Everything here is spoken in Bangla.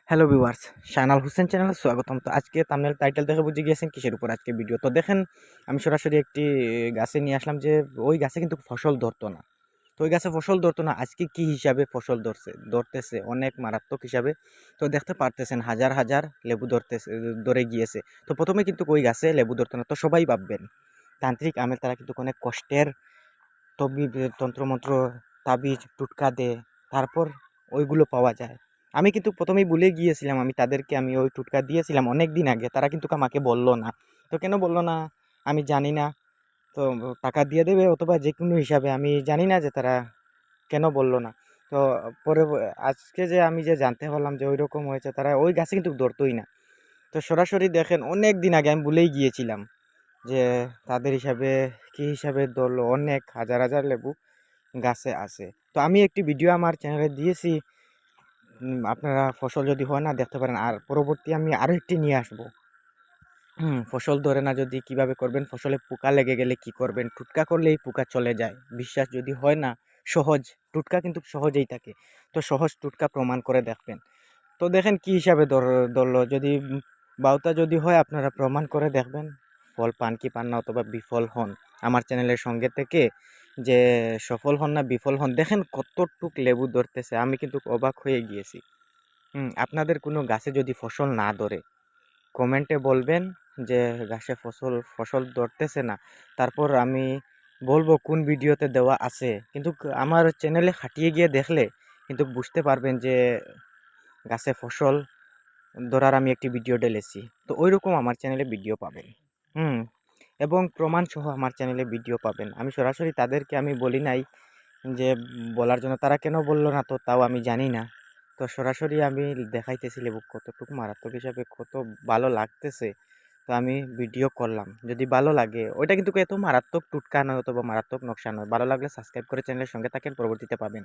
হ্যালো ভিউয়ার্স, শায়নাল হোসেন চ্যানেলে স্বাগতম। তো আজকে থাম্বনেল টাইটেল দেখে বুঝে গিয়েছেন কিসের উপর আজকে ভিডিও। তো দেখেন, আমি সরাসরি একটি গাছে নিয়ে আসলাম যে ওই গাছে কিন্তু ফসল ধরতো না। তো ওই গাছে ফসল ধরতো না, আজকে কি হিসাবে ফসল ধরতেছে অনেক মারাত্মক হিসাবে। তো দেখতে পারতেছেন হাজার হাজার লেবু ধরে গিয়েছে। তো প্রথমে কিন্তু ওই গাছে লেবু ধরতো না। তো সবাই ভাববেন তান্ত্রিক আমের তারা কিন্তু অনেক কষ্টের তবিব তন্ত্রমন্ত্র তাবিজ টুটকা দে, তারপর ওইগুলো পাওয়া যায়। আমি কিন্তু প্রথমেই ভুলে গিয়েছিলাম, আমি ওই টুটকা দিয়েছিলাম অনেক দিন আগে, তারা কিন্তু আমাকে বললো না। তো কেন বললো না আমি জানি না। তো টাকা দিয়ে দেবে অথবা যে কোনো হিসাবে, আমি জানি না যে তারা কেন বললো না। তো পরে আজকে যে আমি যে জানতে পারলাম যে ওই রকম হয়েছে, তারা ওই গাছে কিন্তু ধরতোই না। তো সরাসরি দেখেন অনেক দিন আগে আমি ভুলেই গিয়েছিলাম যে তাদের হিসাবে কি হিসাবে ধরলো, অনেক হাজার হাজার লেবু গাছে আছে। তো আমি একটি ভিডিও আমার চ্যানেলে দিয়েছি, আপনারা ফসল যদি হয় না দেখতে পারেন। আর পরবর্তী আমি আরও একটি নিয়ে আসবো। ফসল ধরে না যদি কিভাবে করবেন, ফসলে পোকা লেগে গেলে কি করবেন, টুটকা করলেই পোকা চলে যায়, বিশ্বাস যদি হয় না, সহজ টুটকা কিন্তু সহজেই থাকে। তো সহজ টুটকা প্রমাণ করে দেখবেন। তো দেখেন কি হিসাবে ধরলো, যদি বাউতা যদি হয় আপনারা প্রমাণ করে দেখবেন, ফল পান কি পান না অথবা বিফল হন আমার চ্যানেলের সঙ্গে থেকে, যে সফল হন না বিফল হন। দেখেন কতটুক লেবু ধরতেছে, আমি কিন্তু অবাক হয়ে গিয়েছি। আপনাদের কোনো গাছে যদি ফসল না ধরে কমেন্টে বলবেন যে গাছে ফসল ধরতেছে না, তারপর আমি বলবো কোন ভিডিওতে দেওয়া আছে। কিন্তু আমার চ্যানেলে খাটিয়ে গিয়ে দেখলে কিন্তু বুঝতে পারবেন যে গাছে ফসল ধরার আমি একটি ভিডিও ঢেলেছি। তো ওইরকম আমার চ্যানেলে ভিডিও পাবেন। হুম এবং প্রমাণ সহ আমার চ্যানেলে ভিডিও পাবেন। আমি সরাসরি তাদেরকে আমি বলি নাই যে বলার জন্য, তারা কেন বললো না তো তাও আমি জানি না। তো সরাসরি আমি দেখাইতেছি লেবু কতটুকু মারাত্মক হিসাবে, কত ভালো লাগতেছে। তো আমি ভিডিও করলাম, যদি ভালো লাগে ওইটা কিন্তু এত মারাত্মক টুটকা নয় অথবা মারাত্মক নকশা নয়। ভালো লাগলে সাবস্ক্রাইব করে চ্যানেলের সঙ্গে থাকেন, পরবর্তীতে পাবেন।